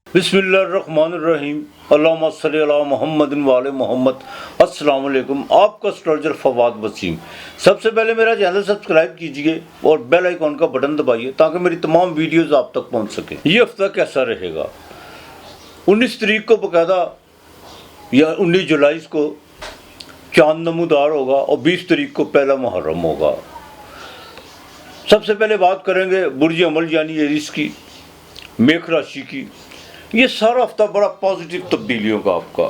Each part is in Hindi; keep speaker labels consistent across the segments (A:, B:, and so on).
A: बिस्मिल्लाहिर्रहमानिर्रहीम अल्लाहुम्मा सल्ली अला मुहम्मदिन व आले मोहम्मद। अस्सलाम वालेकुम। आपका एस्ट्रोलॉजर फवाद वसीम। सबसे पहले मेरा चैनल सब्सक्राइब कीजिए और बेल आइकॉन का बटन दबाइए ताकि मेरी तमाम वीडियोस आप तक पहुंच सके। ये हफ्ता कैसा रहेगा? 19 तारीख को बाकायदा या 19 जुलाई को चांद नमूदार होगा और 20 तारीख को पहला मुहर्रम होगा। सबसे पहले बात करेंगे बुर्ज अमल यानी एरीज की, मेष राशि की। ये सारा हफ्ता बड़ा पॉजिटिव तब्दीलियों का आपका,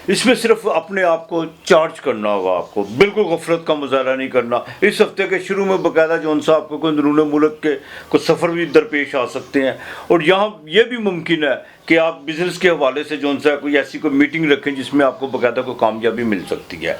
A: इसमें सिर्फ अपने आप को चार्ज करना होगा। आपको बिल्कुल गफलत का मुजाहरा नहीं करना। इस हफ्ते के शुरू में बाकायदा जो उनसे आपको कोई अंदरूनी मुल्क के कुछ सफ़र भी दरपेश आ सकते हैं और यहाँ ये भी मुमकिन है कि आप बिज़नेस के हवाले से जो उनसे कोई ऐसी कोई मीटिंग रखें जिसमें आपको बाकायदा कोई कामयाबी मिल सकती है।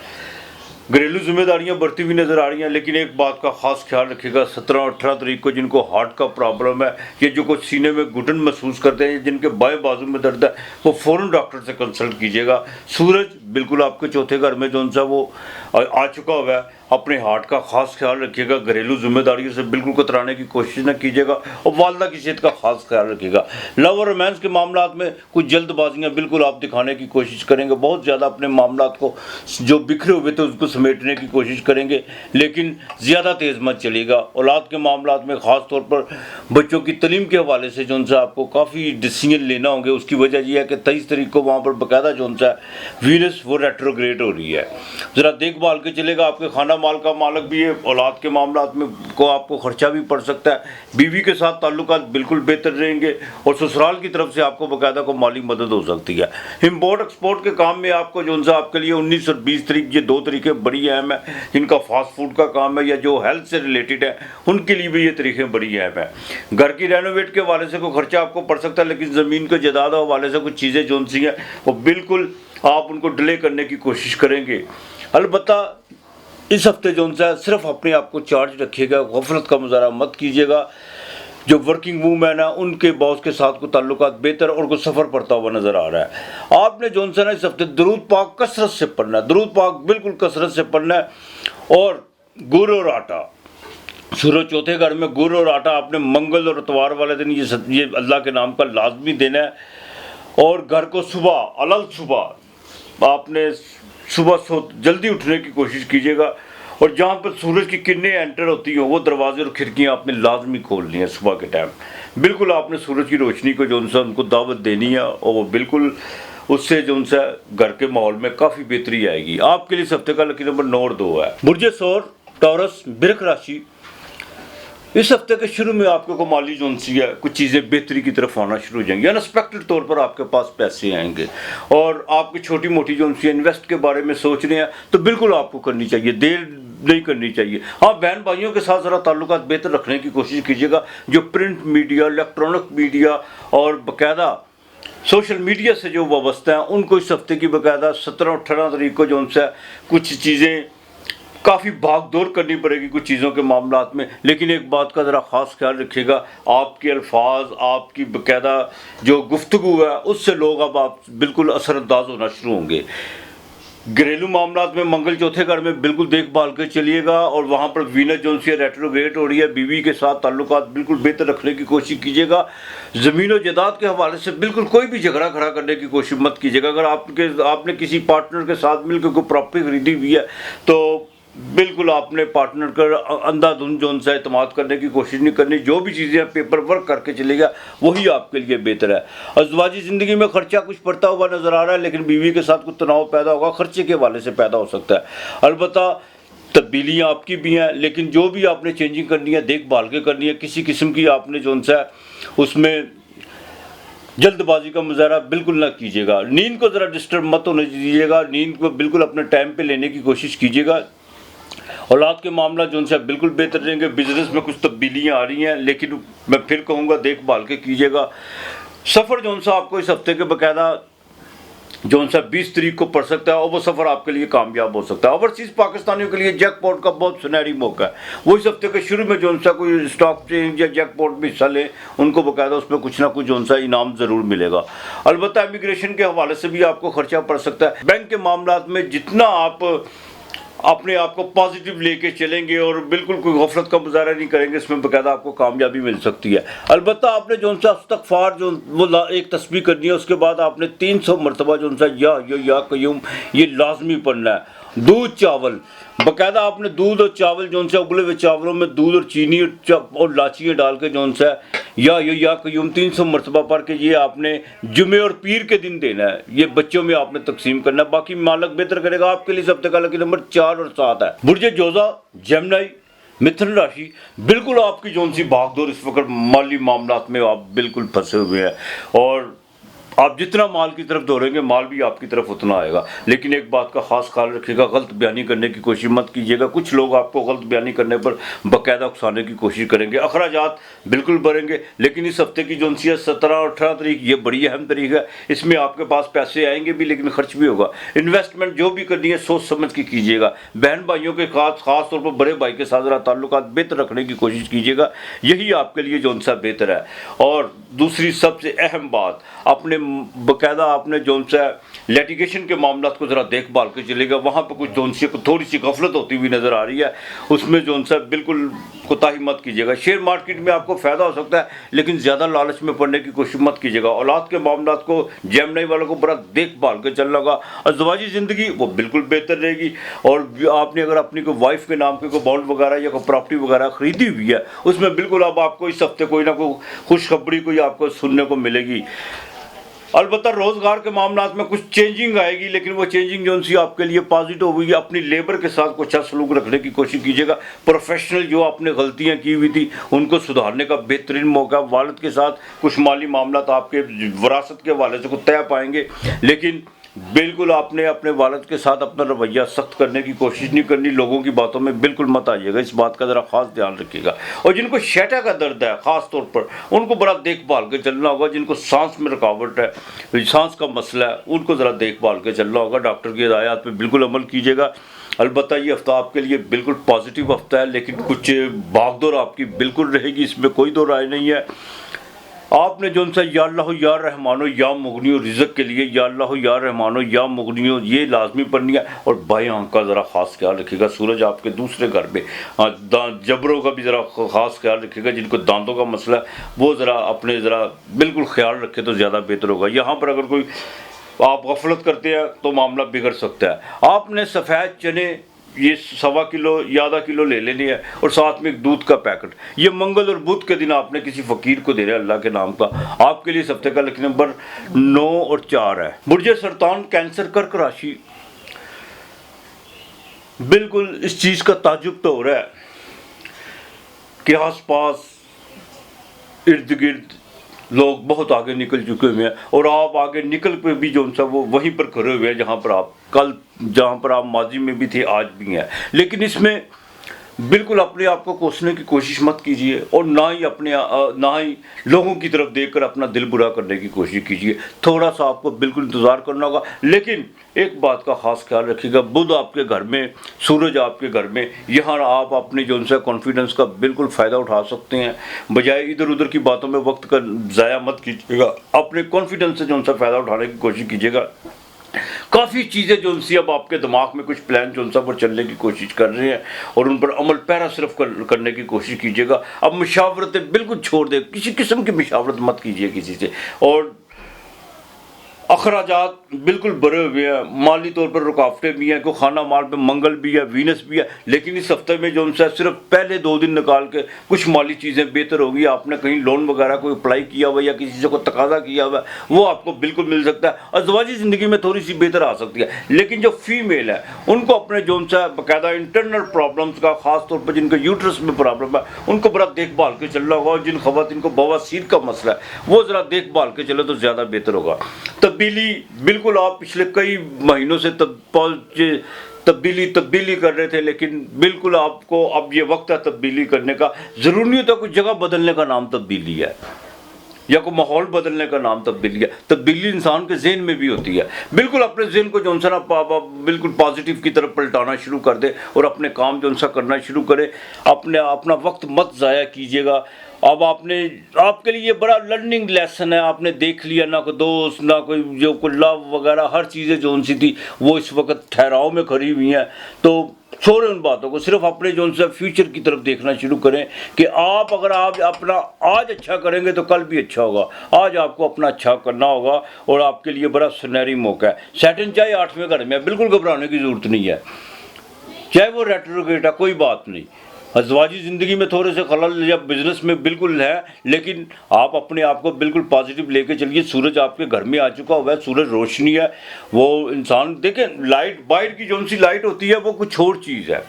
A: घरेलू जिम्मेदारियां बढ़ती हुई नज़र आ रही हैं, लेकिन एक बात का ख़ास ख्याल रखिएगा, 17 और 18 तारीख को जिनको हार्ट का प्रॉब्लम है, ये जो कुछ सीने में घुटन महसूस करते हैं, जिनके बाएं बाजू में दर्द है, वो फ़ौरन डॉक्टर से कंसल्ट कीजिएगा। सूरज बिल्कुल आपके चौथे घर में जो उनसा वो आ चुका हुआ है। अपने हार्ट का ख़ास ख्याल रखिएगा, घरेलू जिम्मेदारियों से बिल्कुल कतराने की कोशिश न कीजिएगा और वालदा की सेहत का ख़ास ख्याल रखिएगा। लव और रोमांस के मामलों में कुछ जल्दबाजियाँ बिल्कुल आप दिखाने की कोशिश करेंगे, बहुत ज़्यादा अपने मामलों को जो बिखरे हुए थे उसको समेटने की कोशिश करेंगे, लेकिन ज़्यादा तेज़ मत चलिएगा। औलाद के मामलों में ख़ास तौर पर बच्चों की तलीम के हवाले से जो उनसे आपको काफ़ी डिसीजन लेना होंगे। उसकी वजह यह है कि 23 तारीख को वहाँ पर बाकायदा जो उनसा वीनस वो रेट्रोग्रेड हो रही है। ज़रा देखभाल के चलेगा। आपके खाना माल का मालक भी है। औलाद के मामलात में को आपको खर्चा भी पड़ सकता है। बीवी के साथ ताल्लुकात बिल्कुल बेहतर रहेंगे और ससुराल की तरफ से आपको बाकायदा को माली मदद हो सकती है। इम्पोर्ट एक्सपोर्ट के काम में आपको जो उनसे आपके लिए 19 और 20 तारीख ये 2 तरीके बड़ी अहम है। जिनका फास्ट फूड का काम है या जो हेल्थ से रिलेटेड है उनके लिए भी ये तरीके बड़ी अहम है। घर की रेनोवेट के हवाले से कोई खर्चा आपको पड़ सकता है, लेकिन ज़मीन के जायदाद हवाले से कुछ चीज़ें जो उनसी हैं वो बिल्कुल आप उनको डिले करने की कोशिश करेंगे। अलबत्ता इस हफ्ते जो उनसे सिर्फ अपने आप को चार्ज रखिएगा, गफलत का मुजाहरा मत कीजिएगा। जो वर्किंग वूमेन है उनके बॉस के साथ को ताल्लुकात बेहतर और कोई सफ़र पड़ता हुआ नज़र आ रहा है। आपने जो उनसे ना इस हफ्ते दरूद पाक कसरत से पढ़ना है, दरूद पाक बिल्कुल कसरत से पढ़ना है। और गुड़ और आटा, सूरज चौथे घर में गुड़ और आटा आपने मंगल और इतवार वाले दिन ये अल्लाह के नाम का लाजमी देना है। और घर को सुबह अलग सुबह आपने सुबह जल्दी उठने की कोशिश कीजिएगा और जहाँ पर सूरज की किरणें एंटर होती हैं वो दरवाजे और खिड़कियाँ आपने लाजमी खोलनी है सुबह के टाइम। बिल्कुल आपने सूरज की रोशनी को जो उनसे उनको दावत देनी है और वो बिल्कुल उससे जो उनसे घर के माहौल में काफ़ी बेहतरी आएगी। आपके लिए इस हफ्ते का लकी नंबर 9 और 2 है। बुर्ज सौर टॉरस बिरक राशि। इस हफ्ते के शुरू में आपको को माली जो सी है कुछ चीज़ें बेहतरी की तरफ आना शुरू हो जाएंगी। अनएक्सपेक्टेड तौर पर आपके पास पैसे आएंगे और आपकी छोटी मोटी जो सी इन्वेस्ट के बारे में सोच रहे हैं तो बिल्कुल आपको करनी चाहिए, देर नहीं करनी चाहिए। हाँ, बहन भाइयों के साथ ज़रा ताल्लुकात बेहतर रखने की कोशिश कीजिएगा। जो प्रिंट मीडिया, इलेक्ट्रॉनिक मीडिया और बाकायदा सोशल मीडिया से जो वाबस्ता हैं उनको इस हफ्ते की बाकायदा 17 और 18 तारीख को जो उनसे कुछ चीज़ें काफ़ी भाग दौड़ करनी पड़ेगी कुछ चीज़ों के मामलात में। लेकिन एक बात का ज़रा ख़ास ख्याल रखिएगा, आपके अल्फाज, आपकी बाकायदा जो गुफ्तगू है उससे लोग अब आप बिल्कुल असरअंदाज होना शुरू होंगे। घरेलू मामलात में मंगल चौथे घर में बिल्कुल देखभाल के चलिएगा और वहाँ पर वीनस जो सी रेट्रोग्रेड हो रही है। बीवी के साथ ताल्लुकात बिल्कुल बेहतर रखने की कोशिश कीजिएगा। ज़मीन और जायदाद के हवाले से बिल्कुल कोई भी झगड़ा खड़ा करने की कोशिश मत कीजिएगा। अगर आपने किसी पार्टनर के साथ मिलकर कोई प्रॉपर्टी खरीदी हुई है तो बिल्कुल आपने पार्टनर कर अंधाधुंध जो उनसे एतमाद करने की कोशिश नहीं करनी। जो भी चीज़ें पेपर वर्क करके चलेगा वही आपके लिए बेहतर है। अज़वाजी ज़िंदगी में खर्चा कुछ पड़ता हुआ नज़र आ रहा है, लेकिन बीवी के साथ कुछ तनाव पैदा होगा, खर्चे के हवाले से पैदा हो सकता है। अलबत्ता तब्दीलियाँ आपकी भी हैं, लेकिन जो भी आपने चेंजिंग करनी है देखभाल के करनी है। किसी किस्म की आपने जो उनसे उसमें जल्दबाजी का मुजाहरा बिल्कुल ना कीजिएगा। नींद को ज़रा डिस्टर्ब मत होने दीजिएगा, नींद को बिल्कुल अपने टाइम पे लेने की कोशिश कीजिएगा। औलाद के मामला जो उनसे बिल्कुल बेहतर रहेंगे। बिजनेस में कुछ तब्दीलियाँ आ रही हैं, लेकिन मैं फिर कहूँगा देखभाल के कीजिएगा। सफ़र जो उनसे आपको इस हफ्ते के बाकायदा जो उनसे 20 तारीख को पड़ सकता है और वो सफ़र आपके लिए कामयाब हो सकता है। ओवरसीज़ पाकिस्तानियों के लिए जैकपॉट का बहुत सुनहरी मौका है। वो इस हफ्ते के शुरू में जो उनसे कोई स्टॉक चेंज या जैकपॉट में हिस्सा लें उनको बाकायदा उसमें कुछ ना कुछ जो उनसा इनाम ज़रूर मिलेगा। अलबत्ता इमिग्रेशन के हवाले से भी आपको खर्चा पड़ सकता है। बैंक के मामला में जितना आप अपने आप को पॉजिटिव लेके चलेंगे और बिल्कुल कोई गफलत का मुजाहरा नहीं करेंगे, इसमें बाकायदा आपको कामयाबी मिल सकती है। अलबत्ता आपने जो सा इस्तग़फ़ार जो वो एक तस्बीह करनी है, उसके बाद आपने 300 मरतबा जो सा या क़य्यूम ये लाजमी पढ़ना है। दूध चावल बाकायदा आपने दूध और चावल जो सा उबले हुए चावलों में दूध और चीनी और लाचियाँ डाल के जो सा या क़य्यूम 300 मरतबा पढ़ के ये आपने जुमे और पीर के दिन देना है। ये बच्चों में आपने तकसीम करना है, बाकी मालक बेहतर करेगा आपके लिए। सब तक लकी नंबर 4 और 7 है। बुर्ज जोज़ा जेमिनी मिथुन राशि, बिल्कुल आपकी जो सी भागदौड़ इस वक्त माली मामलात में आप बिल्कुल फंसे हुए हैं और आप जितना माल की तरफ दौड़ेंगे माल भी आपकी तरफ उतना आएगा। लेकिन एक बात का खास ख्याल रखिएगा, गलत बयानी करने की कोशिश मत कीजिएगा। कुछ लोग आपको गलत बयानी करने पर बाकायदा उकसाने की कोशिश करेंगे। अखराजात बिल्कुल बढ़ेंगे, लेकिन इस हफ्ते की जो सी है 17 और 18 तारीख ये बड़ी अहम तारीख है। इसमें आपके पास पैसे आएंगे भी लेकिन खर्च भी होगा। इन्वेस्टमेंट जो भी करनी है सोच समझ के कीजिएगा। बहन भाइयों के खास तौर पर बड़े भाई के साथ ज़रा ताल्लुकात बेहतर रखने की कोशिश कीजिएगा, यही आपके लिए जो सा बेहतर है। और दूसरी सबसे अहम बात, अपने बाकायदा आपने जो सा लिटिगेशन के मामला को ज़रा देखभाल के चलेगा। वहाँ पर कुछ जो सी थोड़ी सी गफलत होती हुई नज़र आ रही है, उसमें जो सा बिल्कुल कोताही मत कीजिएगा। शेयर मार्केट में आपको फ़ायदा हो सकता है लेकिन ज़्यादा लालच में पड़ने की कोशिश मत कीजिएगा। औलाद के मामला को जेमिनी वालों को बड़ा देखभाल के चलना होगा। अज़वाजी ज़िंदगी वो बिल्कुल बेहतर रहेगी। और आपने अगर अपनी कोई वाइफ के नाम के कोई बॉन्ड वगैरह या कोई प्रॉपर्टी वगैरह खरीदी हुई है, उसमें बिल्कुल अब आपको इस हफ्ते कोई ना कोई खुशखबरी कोई आपको सुनने को मिलेगी। अलबत्ता रोज़गार के मामला में कुछ चेंजिंग आएगी, लेकिन वो चेंजिंग जो सी आपके लिए पॉजिटिव होगी। अपनी लेबर के साथ कुछ अच्छा सलूक रखने की कोशिश कीजिएगा। प्रोफेशनल जो आपने गलतियां की हुई थी उनको सुधारने का बेहतरीन मौका। वालिद के साथ कुछ माली मामला आपके विरासत के हवाले से कुछ तय पाएंगे, लेकिन बिल्कुल आपने अपने वालिद के साथ अपना रवैया सख्त करने की कोशिश नहीं करनी। लोगों की बातों में बिल्कुल मत आइएगा, इस बात का ज़रा खास ध्यान रखिएगा। और जिनको शैटा का दर्द है ख़ास तौर पर उनको बड़ा देखभाल के चलना होगा। जिनको सांस में रुकावट है, सांस का मसला है, उनको ज़रा देखभाल के चलना होगा। डॉक्टर की हिदायत पर बिल्कुल अमल कीजिएगा। अलबत्ता ये हफ्ता आपके लिए बिल्कुल पॉजिटिव हफ्ता है, लेकिन कुछ भागदौड़ आपकी बिल्कुल रहेगी, इसमें कोई दो राय नहीं है। आपने जो सा या अल्लाह या रहमानो या मुगनियो रिज़्क़ के लिए या अल्लाह या रहमानो या मुगनियो ये लाजमी पढ़नी है। और बाएं आंख का ज़रा ख़ास ख्याल रखिएगा। सूरज आपके दूसरे घर में, जबरों का भी ज़रा ख़ास ख्याल रखिएगा। जिनको दांतों का मसला है वो ज़रा अपने ज़रा बिल्कुल ख्याल रखें तो ज़्यादा बेहतर होगा। यहाँ पर अगर कोई आप गफलत करते हैं तो मामला बिगड़ सकता है। आपने सफ़ेद चने ये 1.25 किलो या आधा किलो ले लेनी है और साथ में एक दूध का पैकेट। ये मंगल और बुध के दिन आपने किसी फ़कीर को देना है अल्लाह के नाम का। आपके लिए इस हफ्ते का लकी नंबर 9 और 4 है। बुर्ज सरतान कैंसर कर्क राशि, बिल्कुल इस चीज़ का ताजुब तो हो रहा है कि आस पास इर्द गिर्द लोग बहुत आगे निकल चुके हुए हैं और आप आगे निकल पे भी जो सा वो वहीं पर खड़े हुए हैं जहाँ पर आप कल, जहाँ पर आप माजी में भी थे आज भी हैं। लेकिन इसमें बिल्कुल अपने आप को कोसने की कोशिश मत कीजिए और ना ही लोगों की तरफ देखकर अपना दिल बुरा करने की कोशिश कीजिए। थोड़ा सा आपको बिल्कुल इंतज़ार करना होगा, लेकिन एक बात का ख़ास ख्याल रखिएगा, बुध आपके घर में, सूरज आपके घर में, यहाँ आप अपने जो सा कॉन्फिडेंस का बिल्कुल फ़ायदा उठा सकते हैं। बजाय इधर उधर की बातों में वक्त का ज़ाया मत कीजिएगा, अपने कॉन्फिडेंस से जो सा फ़ायदा उठाने की कोशिश कीजिएगा। काफ़ी चीज़ें जो सी अब आपके दिमाग में कुछ प्लान जो सा पर चलने की कोशिश कर रहे हैं और उन पर अमल पैरा सिर्फ करने की कोशिश कीजिएगा। अब मुशावरतें बिल्कुल छोड़ दें, किसी किस्म की मुशावरत मत कीजिए किसी से। और अखराजात बिल्कुल बढ़े हुए हैं, माली तौर पर रुकावटें भी हैं, को खाना माल पे मंगल भी है, वीनस भी है। लेकिन इस हफ्ते में जो उनसे सिर्फ पहले 2 दिन निकाल के कुछ माली चीज़ें बेहतर होगी। आपने कहीं लोन वगैरह कोई अप्लाई किया हुआ या किसी से को तकाजा किया हुआ वो आपको बिल्कुल मिल सकता है। अज़वाजी ज़िंदगी में थोड़ी सी बेहतर आ सकती है। लेकिन जो फीमेल है उनको अपने जो सा बाकायदा इंटरनल प्रॉब्लम्स का, ख़ास तौर पर जिनके यूट्रस में प्रॉब्लम है उनको बड़ा देखभाल के चलना होगा। और जिन ख़वातीन को बवासीर का मसला है वो ज़रा देखभाल के चले तो ज़्यादा बेहतर होगा। तब्दीली बिल्कुल आप पिछले कई महीनों से तब्दीली कर रहे थे, लेकिन बिल्कुल आपको अब ये वक्त है तब्दीली करने का। ज़रूरी नहीं होता कुछ जगह बदलने का नाम तब्दीली है या कोई माहौल बदलने का नाम तब्दीली है। तब्दीली इंसान के जहन में भी होती है। बिल्कुल अपने जहन को जो सा बिल्कुल पॉजिटिव की तरफ पलटाना शुरू कर दे और अपने काम जो सा करना शुरू करे। अपना वक्त मत ज़ाया कीजिएगा। अब आपके लिए बड़ा लर्निंग लेसन है। आपने देख लिया ना कोई दोस्त ना कोई जो लव वगैरह, हर चीज़ें जो सी थी वो इस वक्त ठहराव में खड़ी हुई हैं। तो छोड़ें उन बातों को, सिर्फ अपने जो उनसे फ्यूचर की तरफ देखना शुरू करें कि आप अगर आप अपना आज अच्छा करेंगे तो कल भी अच्छा होगा। आज आपको अपना अच्छा करना होगा और आपके लिए बड़ा सुनहरी मौका है। सैटर्न चाहे 8वें घर में है, बिल्कुल घबराने की ज़रूरत नहीं है, चाहे वो रेट्रोग्रेड है, कोई बात नहीं। अज़वाजी ज़िंदगी में थोड़े से खलल या बिजनेस में बिल्कुल है, लेकिन आप अपने आप को बिल्कुल पॉजिटिव लेके चलिए। सूरज आपके घर में आ चुका हुआ है, सूरज रोशनी है, वो इंसान देखें लाइट बाहर की जो सी लाइट होती है वो कुछ और चीज़ है,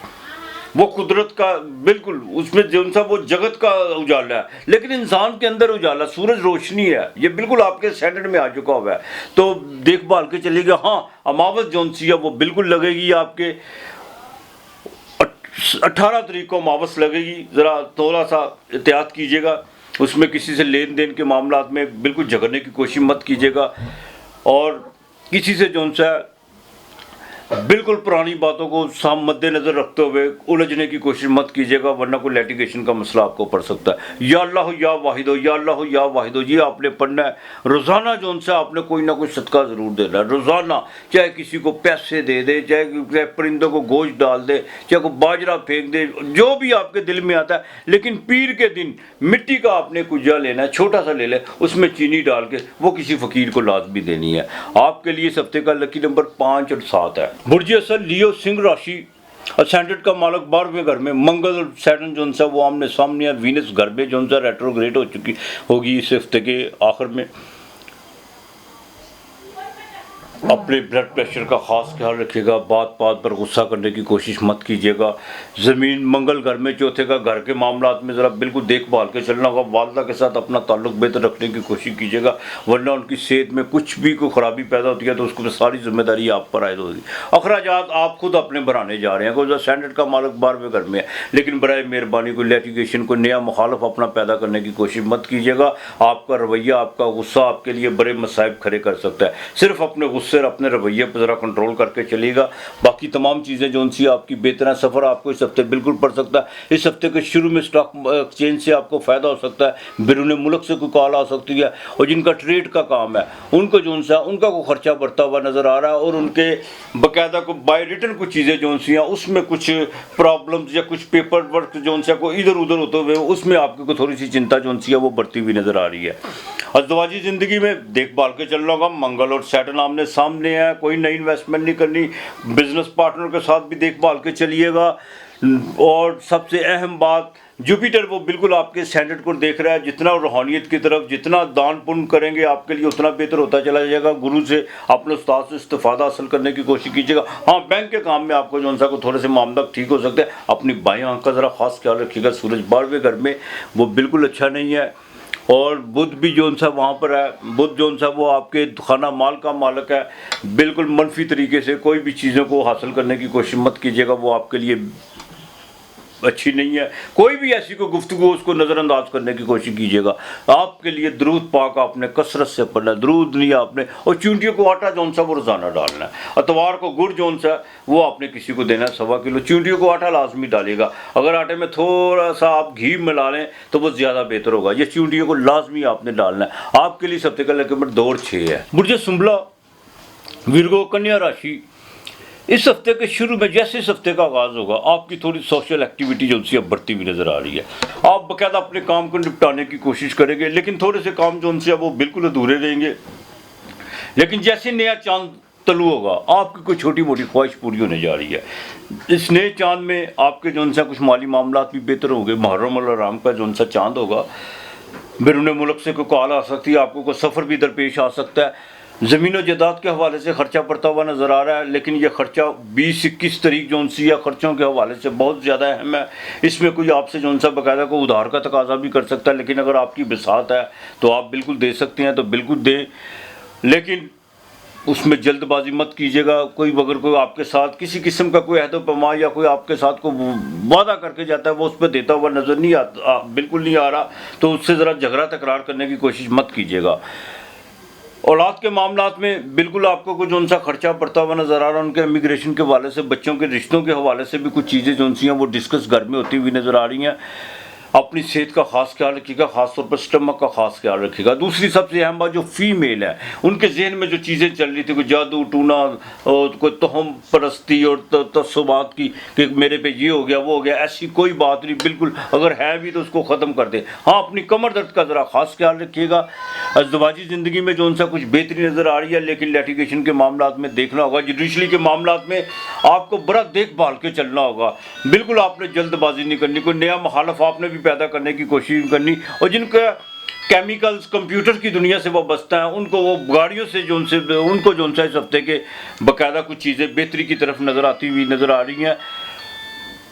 A: वो कुदरत का बिल्कुल उसमें जो सा वो जगत का उजाला है, लेकिन इंसान के अंदर उजाला सूरज रोशनी है, ये बिल्कुल आपके सेंटर में आ चुका हुआ है। तो देखभाल के चलिएगा। हाँ, अमावस जो सी है वो बिल्कुल लगेगी आपके 18 तारीख को अमावस लगेगी, ज़रा थोड़ा सा एहतियात कीजिएगा। उसमें किसी से लेन देन के मामलात में बिल्कुल झगड़ने की कोशिश मत कीजिएगा और किसी से जो सा बिल्कुल पुरानी बातों को साम मद्देनजर रखते हुए उलझने की कोशिश मत कीजिएगा, वरना कोई लिटिगेशन का मसला आपको पड़ सकता है। या अल्लाह या वाहिदो, या अल्लाह या वाहिदो, ये आपने पढ़ना है रोज़ाना। जो उनसे आपने कोई ना कोई सदका ज़रूर देना है रोज़ाना, चाहे किसी को पैसे दे दे, चाहे परिंदों को गोश्त डाल दे, चाहे को बाजरा फेंक दे, जो भी आपके दिल में आता है। लेकिन पीर के दिन मिट्टी का आपने कुजा लेना है, छोटा सा ले ले, उसमें चीनी डाल के वो किसी फ़कीर को लाजमी देनी है। आपके लिए इस हफ्ते का लकी नंबर 5 और 7 है। बुर्ज असल लियो सिंह राशि, असेंडेंट का मालक 12वें घर में, मंगल और सैटर्न जो सा वो आमने सामने, वीनस घर में जो सा रेट्रोग्रेड हो चुकी होगी इस हफ्ते के आखिर में। अपने ब्लड प्रेशर का ख़ास ख्याल रखिएगा, बात बात पर गुस्सा करने की कोशिश मत कीजिएगा। ज़मीन मंगल घर में चौथे का, घर के मामलात में ज़रा बिल्कुल देखभाल के चलना होगा। वालदा के साथ अपना ताल्लुक बेहतर रखने की कोशिश कीजिएगा, वरना उनकी सेहत में कुछ भी कोई ख़राबी पैदा होती है तो उसको सारी जिम्मेदारी आप पर आयद होगी। अखराजात आप खुद अपने बढ़ाने जा रहे हैं। कोई स्टैंडर्ड का मालक 12वें घर में है, लेकिन बराए मेहरबानी कोई लिटिगेशन को नया मुखालफ अपना पैदा करने की कोशिश मत कीजिएगा। आपका रवैया, आपका गुस्सा आपके लिए बड़े मसाइब खड़े कर सकता है। सिर्फ अपने गुस्से और अपने रवैये पर ज़रा कंट्रोल करके चलिएगा। बाकी तमाम चीज़ें जो उनसी आपकी बेहतर सफ़र आपको इस हफ्ते बिल्कुल पड़ सकता है। इस हफ्ते के शुरू में स्टॉक एक्सचेंज से आपको फ़ायदा हो सकता है, बैरून मुल्क से कोई कॉल आ सकती है, और जिनका ट्रेड का काम है उनको जो सा उनका कोई खर्चा बढ़ता हुआ नज़र आ रहा है, और उनके बाकायदा को बाय रिटर्न कुछ चीज़ें जो सी हैं उसमें कुछ प्रॉब्लम्स या कुछ पेपर वर्क जो सा को इधर उधर होते हुए उसमें आपको को थोड़ी सी चिंता जो सी है वो बढ़ती हुई नज़र आ रही है। अज़वाजी ज़िंदगी में देखभाल के चलना होगा। मंगल और सैटर्न आमने सामने है, कोई नई इन्वेस्टमेंट नहीं करनी। बिजनेस पार्टनर के साथ भी देखभाल के चलिएगा। और सबसे अहम बात, जुपिटर वो बिल्कुल आपके स्टैंडर्ड को देख रहा है। जितना रूहानियत की तरफ जितना दान पुण्य करेंगे आपके लिए उतना बेहतर होता चला जाएगा। गुरु से, अपने उस्ताद से इस्तेफादा हासिल करने की कोशिश कीजिएगा। हाँ, बैंक के काम में आपको जो सा को थोड़े से मामला ठीक हो सकते हैं। अपनी बाएं आंख का ज़रा खास ख्याल रखिएगा। सूरज 12वें घर में वो बिल्कुल अच्छा नहीं है, और बुध भी जो सा वहाँ पर है। बुध जो सा वो आपके खाना माल का मालक है। बिल्कुल मनफी तरीके से कोई भी चीज़ों को हासिल करने की कोशिश मत कीजिएगा, वो आपके लिए अच्छी नहीं है। कोई भी ऐसी कोई गुफ्तगू उसको नज़रअंदाज करने की कोशिश कीजिएगा। आपके लिए दरूद पाक आपने कसरत से पढ़ना, दरूद नहीं आपने। और चूंटियों को आटा जो सा वो रोज़ाना डालना है। अतवार को गुड़ जो सा वो आपने किसी को देना है 1.25 किलो। चूंटियों को आटा लाजमी डालिएगा। अगर आटे में थोड़ा सा आप घी मिला लें तो वो ज़्यादा बेहतर होगा। ये चूंटियों को लाजमी आपने डालना है। आपके लिए सबसे पहले नंबर 2 और 6 है। बुर्ज सुंबला, विर्गो, कन्या राशि, इस हफ्ते के शुरू में जैसे इस हफ्ते का आगाज़ होगा आपकी थोड़ी सोशल एक्टिविटी जो सी बढ़ती हुई नज़र आ रही है। आप बाकायदा अपने काम को निपटाने की कोशिश करेंगे, लेकिन थोड़े से काम जो उनसे वो बिल्कुल अधूरे रहेंगे। लेकिन जैसे नया चांद तलू होगा आपकी कोई छोटी मोटी ख्वाहिश पूरी होने जा रही है। इस नए चांद में आपके जो सा कुछ माली मामला भी बेहतर होंगे। मुहर्रम और हराम का जो सा चांद होगा, बैरून मुल्क से कोई कॉल आ सकती है, आपको कोई सफ़र भी दरपेश आ सकता है। ज़मीन और जायदाद के हवाले से ख़र्चा पड़ता हुआ नज़र आ रहा है, लेकिन यह ख़र्चा 20-21 तारीख जो सी है ख़र्चों के हवाले से बहुत ज़्यादा अहम है। इसमें कोई आपसे जो सा बाकायदा को उधार का तकाजा भी कर सकता है, लेकिन अगर आपकी बिसात है तो आप बिल्कुल दे सकते हैं तो बिल्कुल दें, लेकिन उसमें जल्दबाजी मत कीजिएगा। कोई अगर कोई आपके साथ किसी किस्म का कोई अहद पैमा या कोई आपके साथ को वादा करके जाता है वो उस पर देता हुआ नज़र नहीं आता, बिल्कुल नहीं आ रहा, तो उससे ज़रा झगड़ा तकरार करने की कोशिश मत कीजिएगा। औलाद के मामलात में बिल्कुल आपको कुछ जो सा खर्चा पड़ता हुआ नज़र आ रहा है। उनके इमिग्रेशन के हवाले से, बच्चों के रिश्तों के हवाले से भी कुछ चीज़ें जो सी हैं वो डिस्कस घर में होती हुई नज़र आ रही हैं। अपनी सेहत का खास ख्याल रखिएगा, खासतौर पर स्टमक का खास ख्याल रखिएगा। दूसरी सबसे अहम बात, जो फीमेल है उनके जहन में जो चीज़ें चल रही थी, कोई जादू टूना और कोई तोहम परस्ती और तस्सुबात की कि मेरे पे ये हो गया वो हो गया, ऐसी कोई बात नहीं, बिल्कुल अगर है भी तो उसको ख़त्म कर दे। हाँ, अपनी कमर दर्द का ज़रा खास ख्याल रखिएगा। अज़दवाजी ज़िंदगी में जो उनसा कुछ बेहतरी नज़र आ रही है, लेकिन लिटिगेशन के मामला में देखना होगा, जुडिशरी के मामला में आपको बड़ा देखभाल के चलना होगा। बिल्कुल आपने जल्दबाजी नहीं करनी, कोई नया मुखालफ आपने भी पैदा करने की कोशिश नहीं करनी। और जिनका केमिकल्स कंप्यूटर की दुनिया से वाबस्ता है, उनको वो गाड़ियों से जो उनसे उनको जो उनसे इस हफ्ते के बाकायदा कुछ चीज़ें बेहतरी की तरफ नज़र आती हुई नज़र आ रही हैं।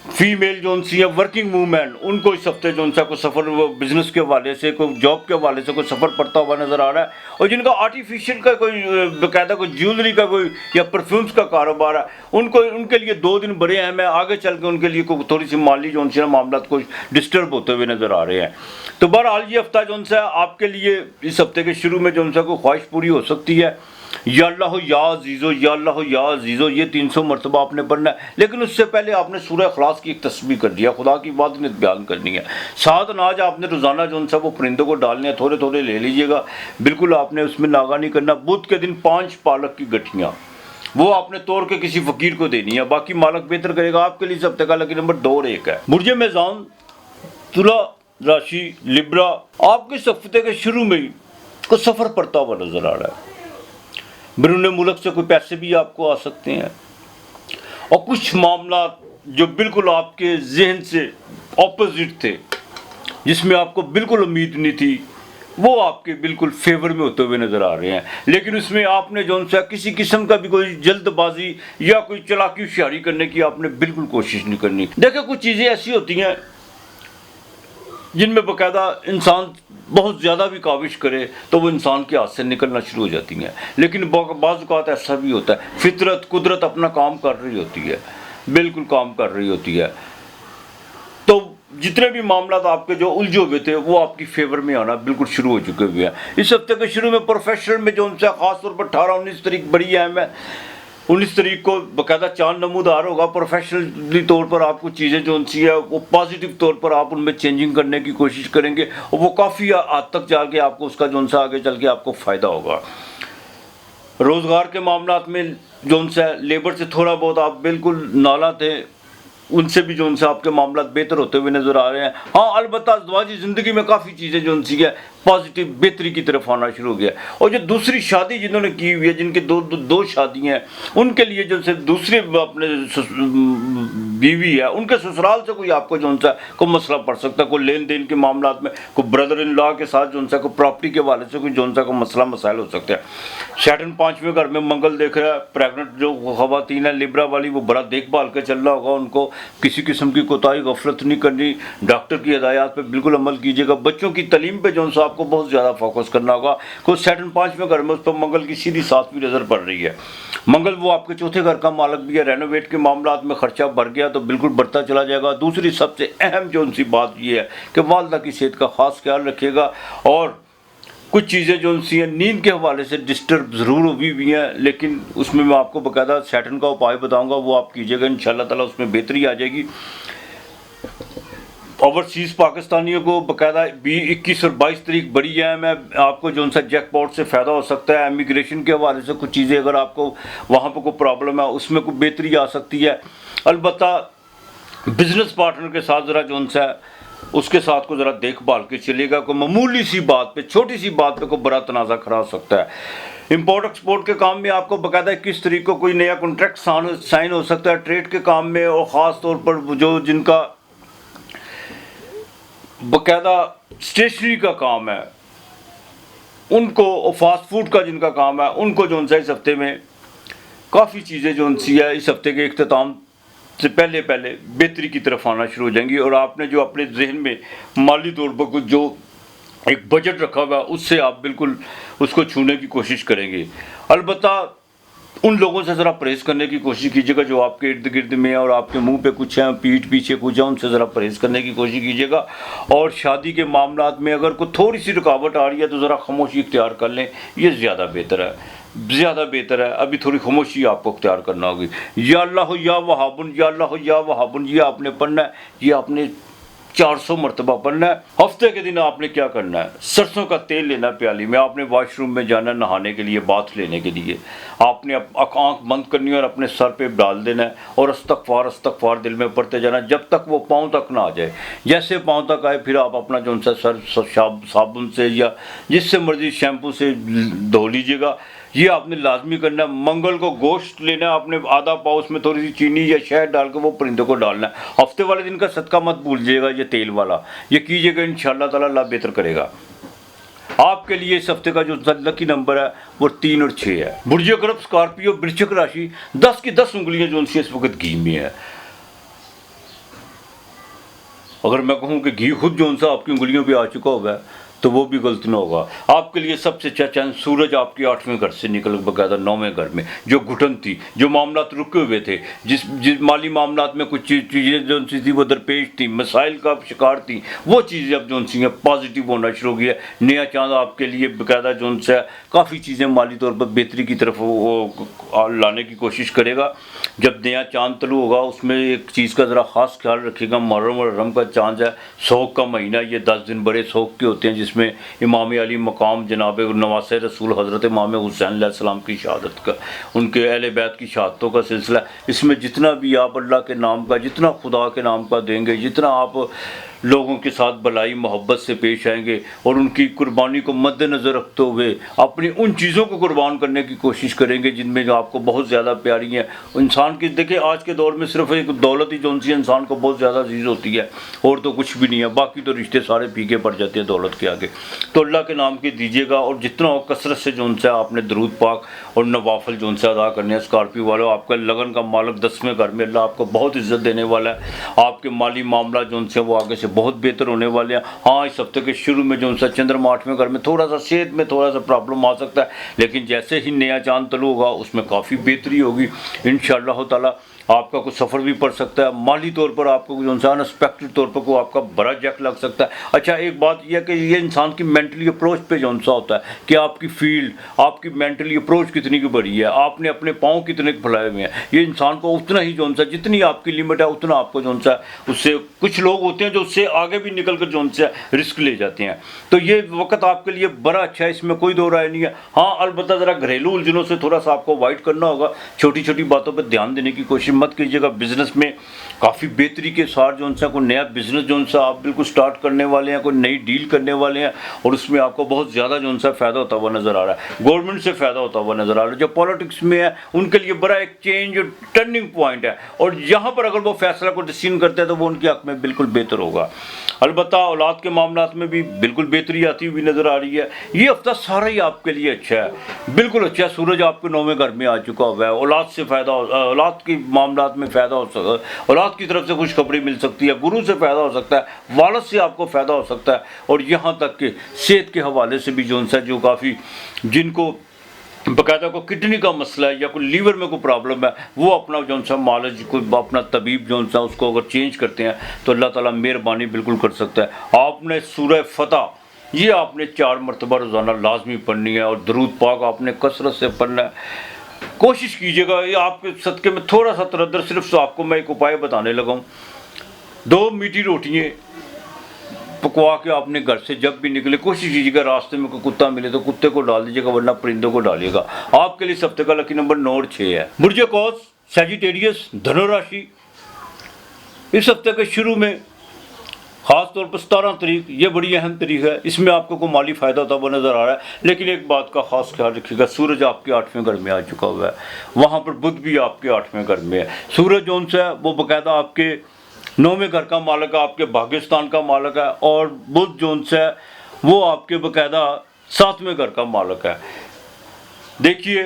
A: फीमेल जो उनसी है वर्किंग वूमेन, उनको इस हफ्ते जो उनसा कोई सफ़र बिजनेस के हवाले से, कोई जॉब के हवाले से कोई सफ़र पड़ता हुआ नज़र आ रहा है। और जिनका आर्टिफिशियल का कोई बाकायदा कोई ज्वेलरी का कोई या परफ्यूम्स का कारोबार है, उनको उनके लिए 2 दिन बड़े अहम है। आगे चल के उनके लिए कोई थोड़ी सी माली जो उनसे मामला कुछ डिस्टर्ब होते हुए नज़र आ रहे हैं। तो बहरहाल ये हफ्ता जो उनसा आपके लिए इस हफ्ते के शुरू में जो उनसा कोई ख्वाहिश पूरी हो सकती है। या अल्लाह या अज़ीज़ो, या अल्लाह या अज़ीज़ो, ये 300 मरतबा आपने पढ़ना है। लेकिन उससे पहले आपने सूरह इखलास की एक तस्बीह कर दिया, खुदा की वादनीत बयान करनी है। 7 अनाज आपने रोज़ाना जो उनसा वो परिंदों को डालने हैं, थोड़े थोड़े ले लीजिएगा, बिल्कुल आपने उसमें नागा नहीं करना। बुध के दिन 5 पालक की गठियाँ वो आपने तोड़ के किसी फ़कीर को देनी है, बाकी मालक बेहतर करेगा आपके लिए। इस हफ्ते का लकी नंबर 2 और 1 है। बुर्ज मेज़ान, तुला राशि, लिब्रा, आपके इस हफ्ते के शुरू में ही कुछ सफ़र पड़ता हुआ नज़र आ रहा है। बैरून मुल्क से कोई पैसे भी आपको आ सकते हैं, और कुछ मामला जो बिल्कुल आपके जहन से ऑपोजिट थे, जिसमें आपको बिल्कुल उम्मीद नहीं थी, वो आपके बिल्कुल फेवर में होते हुए नज़र आ रहे हैं। लेकिन उसमें आपने जो उनसे किसी किस्म का भी कोई जल्दबाजी या कोई चलाकी होशियारी करने की आपने बिल्कुल कोशिश नहीं करनी। देखिए, कुछ चीज़ें ऐसी होती हैं जिनमें बाकायदा इंसान बहुत ज़्यादा भी काविश करे तो वो इंसान के हाथ से निकलना शुरू हो जाती हैं। लेकिन बाज़ औक़ात ऐसा भी होता है, फितरत कुदरत अपना काम कर रही होती है, बिल्कुल काम कर रही होती है। तो जितने भी मामला आपके जो उलझे हुए थे वो आपकी फेवर में आना बिल्कुल शुरू हो चुके हुए हैं। इस हफ्ते के शुरू में प्रोफेशनल में जो उनसे ख़ासतौर पर 18-19 तारीख बड़ी अहम है। 19 तारीख को बाकायदा चांद नमूदार होगा। प्रोफेशनली तौर पर आपको चीज़ें जो उनसी है वो पॉजिटिव तौर पर आप उनमें चेंजिंग करने की कोशिश करेंगे, और वो काफ़ी हद तक जाके आपको उसका जो उनसा आगे चल के आपको फ़ायदा होगा। रोज़गार के मामला में जो उनसे लेबर से थोड़ा बहुत आप बिल्कुल नाला थे, उनसे भी जो उनसे आपके मामला बेहतर होते हुए नज़र आ रहे हैं। हाँ, अलबत्ता अज़दवाजी ज़िंदगी में काफ़ी चीज़ें जो उनसी है पॉजिटिव बेहतरी की तरफ आना शुरू हो गया। और जो दूसरी शादी जिन्होंने की हुई है, जिनके दो शादियाँ हैं, उनके लिए जो से दूसरे अपने बीवी है, उनके ससुराल से कोई आपको जो उनसा कोई मसला पड़ सकता है, कोई लेन देन के मामला में, कोई ब्रदर इन लॉ के साथ जो उनसा कोई प्रॉपर्टी के हवाले से कोई जो उनसा कोई मसला मसाइल हो सकते हैं। सैटर्न 5वें घर में मंगल देख रहा है। प्रेगनेंट जो ख़वातीन है लिब्रा वाली, वो बड़ा देखभाल के चलना होगा, उनको किसी किस्म की कोताही गफलत नहीं करनी। डॉक्टर की हिदायत पे बिल्कुल अमल कीजिएगा। बच्चों की तालीम पे जो आपको बहुत ज़्यादा फोकस करना होगा। कुछ सैटर्न 5वें घर में, उस पर मंगल की सीधी 7वीं नज़र पड़ रही है। मंगल वो आपके चौथे घर का मालक भी है। रेनोवेट के मामला में खर्चा बढ़ गया तो बिल्कुल बढ़ता चला जाएगा। दूसरी सबसे अहम जो उनसी बात ये है कि वालदा की सेहत का ख़ास ख्याल रखिएगा। और कुछ चीज़ें जो उनसी हैं नींद के हवाले से डिस्टर्ब ज़रूर हुई हैं, लेकिन उसमें मैं आपको बाकायदा सैटर्न का उपाय बताऊंगा, वो आप कीजिएगा, इंशाअल्लाह ताला उसमें बेहतरी आ जाएगी। ओवरसीज़ पाकिस्तानियों को बाकायदा 21 और 22 तारीख बड़ी अहम है। आपको जो उनसा जैकपॉट से फ़ायदा हो सकता है। इमिग्रेशन के हवाले से कुछ चीज़ें अगर आपको वहाँ पर कोई प्रॉब्लम है, उसमें कोई बेहतरी आ सकती है। अलबत्ता बिज़नेस पार्टनर के साथ ज़रा जो उनसा उसके साथ को ज़रा देखभाल के चलिएगा। कोई मामूली सी बात पे, छोटी सी बात पे कोई बड़ा तनाज़ा खड़ा हो सकता है। इंपोर्ट एक्सपोर्ट के काम में आपको बाकायदा 21 तारीख को कोई नया कॉन्ट्रैक्ट साइन हो सकता है ट्रेड के काम में। और ख़ास तौर पर जो जिनका बाकायदा स्टेशनरी का काम है उनको, और फास्ट फूड का जिनका काम है उनको जो उनसे इस हफ्ते में काफ़ी चीज़ें जो उनसी है इस हफ्ते के इख्तिताम से पहले बेहतरी की तरफ आना शुरू हो जाएंगी। और आपने जो अपने जहन में माली तौर पर कुछ जो एक बजट रखा हुआ उससे आप बिल्कुल उसको छूने की कोशिश करेंगे। अलबत्ता उन लोगों से ज़रा परहेज़ करने की कोशिश कीजिएगा जो आपके इर्द गिर्द में है और आपके मुंह पे कुछ है, पीठ पीछे कुछ है, उनसे ज़रा परहेज़ करने की कोशिश कीजिएगा। और शादी के मामला में अगर कोई थोड़ी सी रुकावट आ रही है तो ज़रा खामोशी इख्तियार कर लें, ये ज़्यादा बेहतर है, ज़्यादा बेहतर है। अभी थोड़ी खामोशी आपको इख्तियार करना होगी। या अल्लाह या वहाबुन, या अल्लाह या वहाबुन, ये आपने पढ़ना है, ये आपने 400 मरतबा पढ़ना है। हफ्ते के दिन आपने क्या करना है, सरसों का तेल लेना प्याली में, आपने वॉशरूम में जाना नहाने के लिए, बाथ लेने के लिए, आपने आँख बंद करनी है और अपने सर पे डाल देना है और अस्तगफार दिल में पढ़ते जाना जब तक वो पाँव तक ना आ जाए। जैसे पाँव तक आए फिर आप अपना जो सा सर साबुन से या जिससे मर्जी शैम्पू से धो लीजिएगा। ये आपने लाजमी करना है। मंगल को गोश्त लेना है आपने, आधा पाव, उसमें थोड़ी सी चीनी या शहद डाल के वो परिंदों को डालना है। हफ्ते वाले दिन का सदका मत भूलिएगा, ये तेल वाला, ये कीजिएगा, इंशाअल्लाह ताला अल्लाह बेहतर करेगा। आपके लिए इस हफ्ते का जो लकी नंबर है वो 3 और 6 है। बुर्ज करब स्कॉर्पियो वृश्चिक राशि, 10 की 10 उंगलियां जो उनसे इस वक्त घी में है। अगर मैं कहूँ कि घी खुद जो सा आपकी उंगलियों पे आ चुका होगा तो वो भी गलत ना होगा। आपके लिए सबसे अच्छा चांस, सूरज आपके 8वें घर से निकल बकायदा 9वें घर में, जो घुटन थी, जो मामलात रुके हुए थे, जिस माली मामलात में कुछ चीज़ें जो सी थी वो दरपेश थी, मसाइल का शिकार थी, वो चीज़ें अब जो सी हैं पॉजिटिव होना शुरू हो गया। नया चांद आपके लिए बकायदा जो सा काफ़ी चीज़ें माली तौर पर बेहतरी की तरफ वो लाने की कोशिश करेगा। जब नया चांद तलू होगा उसमें एक चीज़ का ज़रा ख़ास ख्याल रखिएगा, मुहर्रम का चांद है, शौक़ का महीना, ये 10 दिन बड़े शौक़ के होते हैं, जिसमें इमाम अली मकाम जनाब नवासे रसूल हज़रत इमाम हुसैन अलैहिस्सलाम की शहादत का, उनके अहले बैत की शहादतों का सिलसिला। इसमें जितना भी आप अल्लाह के नाम का, जितना खुदा के नाम का देंगे, जितना आप लोगों के साथ भलाई मोहब्बत से पेश आएंगे और उनकी कुर्बानी को मद्देनज़र रखते हुए अपनी उन चीज़ों को कुर्बान करने की कोशिश करेंगे जिनमें जो आपको बहुत ज़्यादा प्यारी हैं। इंसान की देखिए आज के दौर में सिर्फ एक दौलत ही जो सी इंसान को बहुत ज़्यादा अजीज़ होती है और तो कुछ भी नहीं है, बाकी तो रिश्ते सारे फीके पड़ जाते हैं दौलत के आगे। तो अल्लाह के नाम की दीजिएगा और जितना हो कसरत से जो सा आपने दरूद पाक और नवाफल जो सा अदा करने हैं। स्कॉर्पियो वालों, आपका लगन का मालिक 10वें घर में, अल्लाह आपको बहुत इज्जत देने वाला है। आपके माली मामला जो से वो आगे से बहुत बेहतर होने वाले हैं। हाँ, इस हफ्ते के शुरू में जो सा चंद्रमा 8वें घर में, थोड़ा सा सेहत में थोड़ा सा प्रॉब्लम आ सकता है, लेकिन जैसे ही नया चांद तलू होगा उसमें काफ़ी बेहतरी होगी इंशाअल्लाह ताला। आपका कुछ सफ़र भी पड़ सकता है, माली तौर पर आपको जो इंसान अनएक्सपेक्टेड तौर पर को आपका बड़ा जैक लग सकता है। अच्छा, एक बात यह है कि ये इंसान की मेंटली अप्रोच पे जो सा होता है कि आपकी फील्ड, आपकी मेंटली अप्रोच कितनी की बड़ी है, आपने अपने पाँव कितने फैलाए हुए हैं, ये इंसान को उतना ही जो सा, जितनी आपकी लिमिट है उतना आपको जो सा, उससे कुछ लोग होते हैं जो उससे आगे भी निकल कर जो सा रिस्क ले जाते हैं। तो ये वक्त आपके लिए बड़ा अच्छा है, इसमें कोई दो राय नहीं है। हाँ, अलबत्ता ज़रा घरेलू उलझनों से थोड़ा सा आपको अवॉइड करना होगा, छोटी छोटी बातों पर ध्यान देने की कोशिश मत कीजिएगा। बिजनेस में काफ़ी बेहतरी के साथ जो सा कोई नया बिजनेस जो सा आप बिल्कुल स्टार्ट करने वाले हैं, कोई नई डील करने वाले हैं और उसमें आपको बहुत ज़्यादा जो सा फ़ायदा होता हुआ नज़र आ रहा है। गवर्नमेंट से फ़ायदा होता हुआ नज़र आ रहा है। जो पॉलिटिक्स में है उनके लिए बड़ा एक चेंज टर्निंग पॉइंट है और यहाँ पर अगर वो फैसला को डिसीजन करते हैं तो वो उनके हक़ में बिल्कुल बेहतर होगा। अलबत्ता औलाद के मामलात में भी बिल्कुल बेहतरी आती हुई नज़र आ रही है। ये हफ्ता सारा ही आपके लिए अच्छा है, बिल्कुल अच्छा है। सूरज आपके 9वें घर में आ चुका हुआ है, औलाद से फ़ायदा, औलाद के मामलात में फ़ायदा हो सकता है, औलाद की तरफ से खुशखबरी मिल सकती है, गुरु से फ़ायदा हो सकता है, वालिद से आपको फ़ायदा हो सकता है और यहाँ तक कि सेहत के हवाले से भी जो काफ़ी जिनको बाकायदा को किडनी का मसला है या कोई लीवर में कोई प्रॉब्लम है, वो अपना जो सा मालिज कोई अपना तबीब जो सा उसको अगर चेंज करते हैं तो अल्लाह ताला मेहरबानी बिल्कुल कर सकता है। आपने सूरह फतह ये आपने 4 मरतबा रोज़ाना लाजमी पढ़नी है और दरूद पाक आपने कसरत से पढ़ना है। कोशिश कीजिएगा, ये आपके सदक़े में थोड़ा सा तरद्दुद, सिर्फ तो आपको मैं एक उपाय बताने लगा हूँ। 2 मीठी रोटियाँ पकवा के आपने घर से जब भी निकले कोशिश कीजिएगा रास्ते में कोई कुत्ता मिले तो कुत्ते को डाल दीजिएगा, वरना परिंदों को डालिएगा। आपके लिए इस हफ्ते का लकी नंबर 9 और 6 है। बुर्ज कौस सैजिटेरियस धनु राशि, इस हफ्ते के शुरू में ख़ास तौर पर 17 तारीख ये बड़ी अहम तारीख है, इसमें आपको कोई माली फ़ायदा होता हुआ नज़र आ रहा है। लेकिन एक बात का ख़ास ख्याल रखिएगा, सूरज आपके 8वें घर में आ चुका हुआ है, वहाँ पर बुध भी आपके 8वें घर में है। सूरज जौन सा है वो बाकायदा आपके 9वें घर का मालिक है, आपके भाग्यस्थान का मालिक है और बुध जौन सा है वो आपके बाकायदा 7वें घर का मालिक है। देखिए,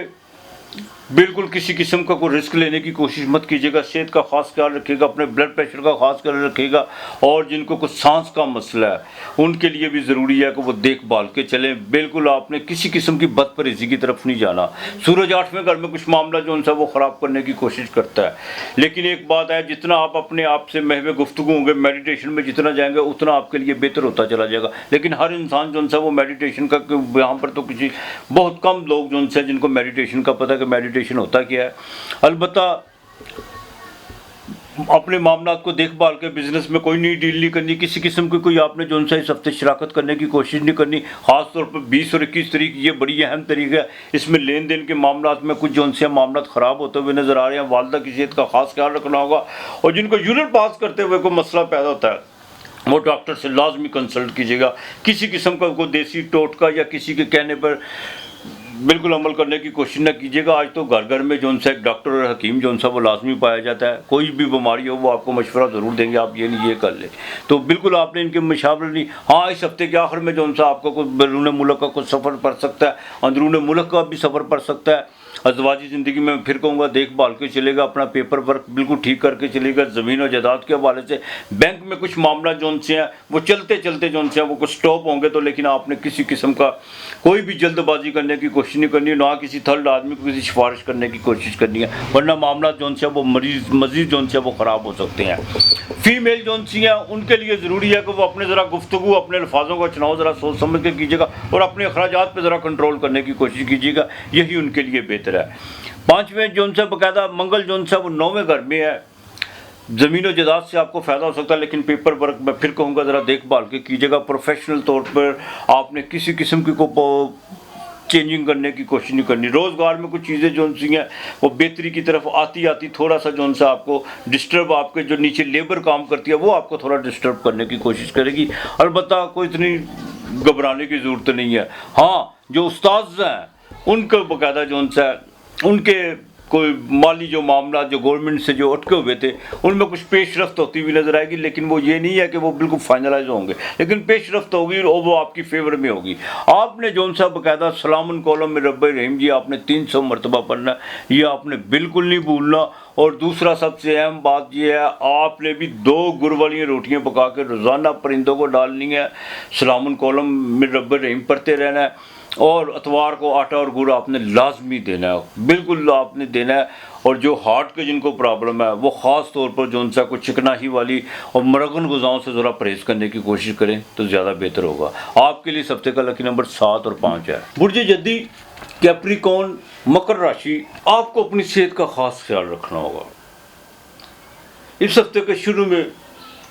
A: बिल्कुल किसी किस्म का कोई रिस्क लेने की कोशिश मत कीजिएगा, सेहत का ख़ास ख्याल रखिएगा, अपने ब्लड प्रेशर का ख़ास ख्याल रखिएगा और जिनको कुछ सांस का मसला है उनके लिए भी ज़रूरी है कि वो देखभाल के चलें। बिल्कुल आपने किसी किस्म की बदपरहेज़ी की तरफ नहीं जाना। सूरज 8वें घर में कुछ मामला जो उनसे वो ख़राब करने की कोशिश करता है, लेकिन एक बात है, जितना आप अपने आप से महवे गुफ्तगू होंगे, मेडिटेशन में जितना जाएंगे उतना आपके लिए बेहतर होता चला जाएगा। लेकिन हर इंसान जो उनसे वो मेडिटेशन का, यहाँ पर तो किसी बहुत कम लोग जो उनसे जिनको मेडिटेशन का पता है कि मेडिटेशन होता क्या है। अलबत्ता अपने मामला को देखभाल के बिजनेस में कोई नई डील नहीं करनी, किसी किस्म की कोई आपने जो सा इस हफ्ते शराकत करने की कोशिश नहीं करनी। खासतौर पर 20 और 21 तारीख ये बड़ी अहम तारीख है, इसमें लेन देन के मामला में कुछ जो से मामला ख़राब होते हुए नज़र आ रहे हैं। वालदा की सेहत का खास ख्याल रखना होगा, और जिनको यूरिन पास करते हुए कोई मसला पैदा होता है वो डॉक्टर से लाजमी कंसल्ट कीजिएगा। किसी किस्म का कोई देसी टोटका या किसी के कहने पर बिल्कुल अमल करने की कोशिश न कीजिएगा। आज तो घर घर में जो सा एक डॉक्टर और हकीम जो सा वो लाजमी पाया जाता है। कोई भी बीमारी हो वो आपको मशवरा ज़रूर देंगे, आप ये नहीं ये कर ले, तो बिल्कुल आपने इनके मशावरे नहीं। हाँ, इस हफ्ते के आखिर में जो सा आपको कुछ बैरून मुल्क का कुछ सफ़र पड़ सकता है, अंदरून मुल्क का भी सफ़र पड़ सकता है। अज़वाजी ज़िंदगी में फिर कहूँगा देखभाल के चलेगा, अपना पेपर वर्क बिल्कुल ठीक करके चलेगा। ज़मीन और जायदाद के हवाले से बैंक में कुछ मामला जो से हैं वो चलते चलते जो से वो कुछ स्टॉप होंगे, तो लेकिन आपने किसी किस्म का कोई भी जल्दबाजी करने की कोशिश नहीं करनी, ना किसी थर्ड आदमी को किसी सिफारिश करने की कोशिश करनी है, वरना मामला जो से वो मजीद जो से वो ख़राब हो सकते हैं। फीमेल जो सी हैं उनके लिए ज़रूरी है कि वो अपने ज़रा गुफ्तगू, अपने अल्फाजों का चुनाव ज़रा सोच समझ के कीजिएगा और अपने अखराजात पर ज़रा कंट्रोल करने की कोशिश कीजिएगा, यही उनके लिए बेहतर है। पाँचवें जोन से बाकायदा मंगल जोन से वो 9वें घर में है। ज़मीन और जायदाद से आपको फ़ायदा हो सकता है, लेकिन पेपर वर्क मैं फिर कहूँगा ज़रा देखभाल के कीजिएगा। प्रोफेशनल तौर पर आपने किसी किस्म की को चेंजिंग करने की कोशिश नहीं करनी। रोज़गार में कुछ चीज़ें जो सी हैं वो बेहतरी की तरफ आती आती थोड़ा सा जो सा आपको डिस्टर्ब, आपके जो नीचे लेबर काम करती है वो आपको थोड़ा डिस्टर्ब करने की कोशिश करेगी। अलबत्ता कोई इतनी घबराने की ज़रूरत नहीं है। हाँ, जो उस्ताद हैं उनको बाकायदा जो सा उनके कोई माली जो मामला जो गवर्नमेंट से जो अटके हुए थे उनमें कुछ पेशरफ्त होती हुई नज़र आएगी, लेकिन वो ये नहीं है कि वो बिल्कुल फाइनलाइज होंगे, लेकिन पेशरफ्त होगी और वो आपकी फेवर में होगी। आपने जो सा बाकायदा सलामुन कौलम में रब्बे रहीम जी आपने 300 मरतबा पढ़ना, ये आपने बिल्कुल नहीं भूलना। और दूसरा सबसे अहम बात यह है, आपने भी 2 गुड़ वाली रोटियाँ पका के रोज़ाना परिंदों को डालनी है, सलामुन कौलम में रब्बे रहीम पढ़ते रहना है, और अतवार को आटा और गुड़ आपने लाजमी देना है, बिल्कुल आपने देना है। और जो हार्ट के जिनको प्रॉब्लम है वो ख़ास तौर पर जो उनसा कुछ चिकनाही वाली और मरगन गुज़ाओं से ज़रा परहेज़ करने की कोशिश करें तो ज़्यादा बेहतर होगा। आपके लिए हफ्ते का लकी नंबर 7 और 5 है। बुर्ज जद्दी, कैप्रिकॉर्न, मकर राशि, आपको अपनी सेहत का ख़ास ख्याल रखना होगा। इस हफ्ते के शुरू में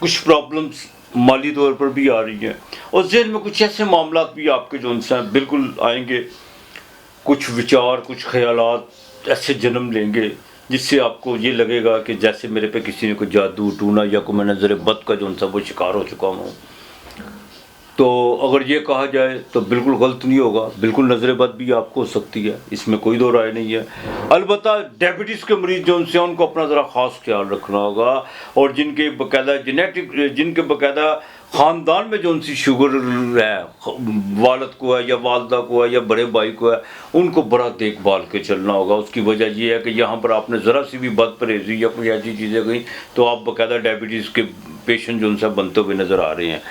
A: कुछ प्रॉब्लम्स माली तौर पर भी आ रही हैं और जहन में कुछ ऐसे मामला भी आपके जो उनसे बिल्कुल आएंगे, कुछ विचार, कुछ ख्यालात ऐसे जन्म लेंगे जिससे आपको ये लगेगा कि जैसे मेरे पे किसी ने कोई जादू टूना या कोई मैं नज़र बद का जो उनसा वो शिकार हो चुका हूँ। तो अगर ये कहा जाए तो बिल्कुल गलत नहीं होगा, बिल्कुल नज़र बद भी आपको हो सकती है, इसमें कोई दो राय नहीं है। अलबत्ता डायबिटीज़ के मरीज़ जो उनसे उनको अपना ज़रा ख़ास ख्याल रखना होगा, और जिनके बाकायदा जेनेटिक, जिनके बाकायदा ख़ानदान में जो उनसी शुगर है, वालद को है या वालदा को है या बड़े भाई को है, उनको बड़ा देखभाल के चलना होगा। उसकी वजह यह है कि यहाँ पर आपने ज़रा सी भी बद परहेज़ी या कोई ऐसी चीज़ें गई तो आप बाकायदा डायबिटीज़ के पेशेंट जो उनसे बनते हुए नज़र आ रहे हैं।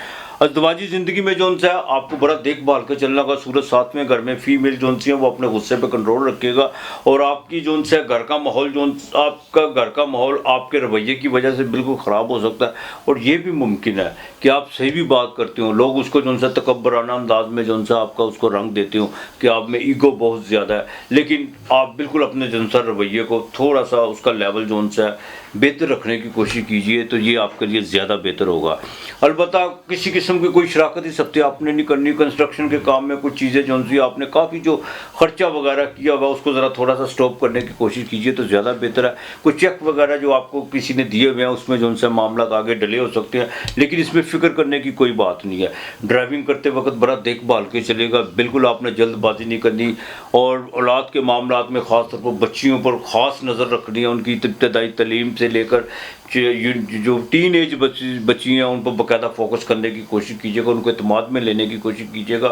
A: अज़वाजी ज़िंदगी में जो उनसे आपको बड़ा देखभाल कर चलना होगा। सूरज 7वें घर में, फीमेल जो उनसी है वो अपने गुस्से पे कंट्रोल रखेगा, और आपकी जो उनसे घर का माहौल, जो आपका घर का माहौल आपके रवैये की वजह से बिल्कुल ख़राब हो सकता है। और ये भी मुमकिन है कि आप सही भी बात करते हो, लोग उसको जो उनसे तकब्बराना अंदाज में जो उनसे आपका उसको रंग देते हो कि आप में ईगो बहुत ज़्यादा है, लेकिन आप बिल्कुल अपने जो उनसे रवैये को थोड़ा सा उसका लेवल जो उनसे बेहतर रखने की कोशिश कीजिए, तो ये आपके लिए ज़्यादा बेहतर होगा। अलबत्ता किसी किस्म की कोई शराकत इस हफ्ते आपने नहीं करनी। कंस्ट्रक्शन के काम में कुछ चीज़ें जो उनसे आपने काफ़ी जो खर्चा वगैरह किया हुआ उसको ज़रा थोड़ा सा स्टॉप करने की कोशिश कीजिए तो ज़्यादा बेहतर है। कुछ चेक वगैरह जो आपको किसी ने दिए हुए हैं उसमें जो उनसे मामला आगे डले हो सकते हैं, लेकिन इसमें फ़िक्र करने की कोई बात नहीं है। ड्राइविंग करते वक्त बड़ा देखभाल के चलेगा, बिल्कुल आपने जल्दबाजी नहीं करनी, और औलाद के मामला में ख़ास तौर पर बच्चियों पर ख़ास नज़र रखनी है। उनकी इब्तदाई तालीम से लेकर जो टीन एज बच्ची हैं उन पर बाकायदा फोकस करने की कोशिश कीजिएगा, उनको एतमाद में लेने की कोशिश कीजिएगा।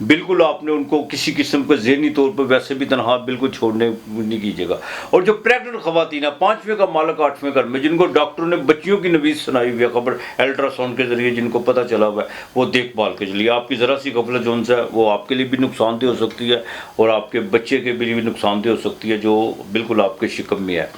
A: बिल्कुल आपने उनको किसी किस्म के ज़हनी तौर पर वैसे भी तनहा बिल्कुल छोड़ने नहीं कीजिएगा। और जो प्रेगनेंट ख़वातीन है, 5वें का मालक 8वें घर में, जिनको डॉक्टरों ने बच्चियों की नवीज़ सुनाई हुई है खबर अल्ट्रासाउंड के ज़रिए, जिनको पता चला हुआ है, वो देखभाल के चलिए। आपकी ज़रा सी गफलत जो उनसे वो आपके लिए भी नुकसानदेह हो सकती है और आपके बच्चे के लिए भी नुकसानदेह हो सकती है, जो बिल्कुल आपके शिकम में है।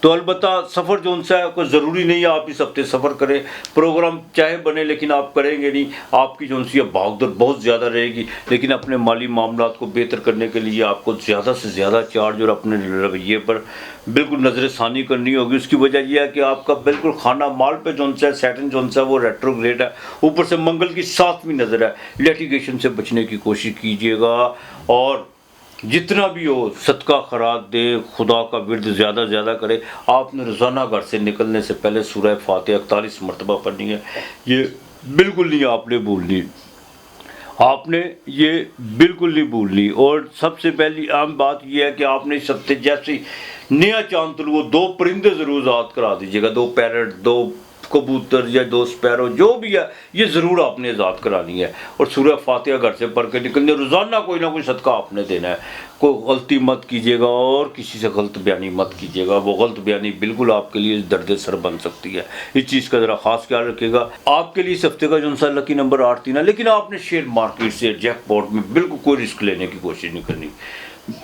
A: तो अलबत्ता सफ़र जो सा है कोई ज़रूरी नहीं है आप इस हफ्ते सफ़र करें, प्रोग्राम चाहे बने लेकिन आप करेंगे नहीं, आपकी जो सी भागदौड़ बहुत ज़्यादा रहेगी। लेकिन अपने माली मामलात को बेहतर करने के लिए आपको ज़्यादा से ज़्यादा चार्ज और अपने रवैये पर बिल्कुल नज़र षानी करनी होगी। उसकी वजह यह है कि आपका बिल्कुल खाना माल पे जो सा सैटर्न जो सा वो रेट्रोग्रेड है, ऊपर से मंगल की 7वीं नज़र है। लिटिगेशन से बचने की कोशिश कीजिएगा और जितना भी हो सदका खैरात दे, खुदा का विर्द ज़्यादा ज़्यादा करे। आपने रोज़ाना घर से निकलने से पहले सूरह फातिहा 41 मरतबा पढ़नी है, ये बिल्कुल नहीं आपने भूलनी, आपने ये बिल्कुल नहीं भूलनी। और सबसे पहली आम बात यह है कि आपने इस हफ्ते जैसे नया चांद तलू 2 परिंदे ज़रूर ज़ात करा दीजिएगा, 2 पैरट, 2 कबूतर या 2 स्पैरो जो भी है, ये ज़रूर आपने ईजाद करानी है। और सूरह फातिहा घर से पढ़ के निकलने, रोज़ाना कोई ना कोई सदका आपने देना है। कोई गलती मत कीजिएगा और किसी से गलत बयानी मत कीजिएगा, वो गलत बयानी बिल्कुल आपके लिए दर्द सर बन सकती है। इस चीज़ का ज़रा खास ख्याल रखिएगा। आपके लिए इस हफ्ते का जो सा लकी नंबर 8 थी ना, लेकिन आपने शेयर मार्केट से जैकपॉट में बिल्कुल कोई रिस्क लेने की कोशिश नहीं करनी।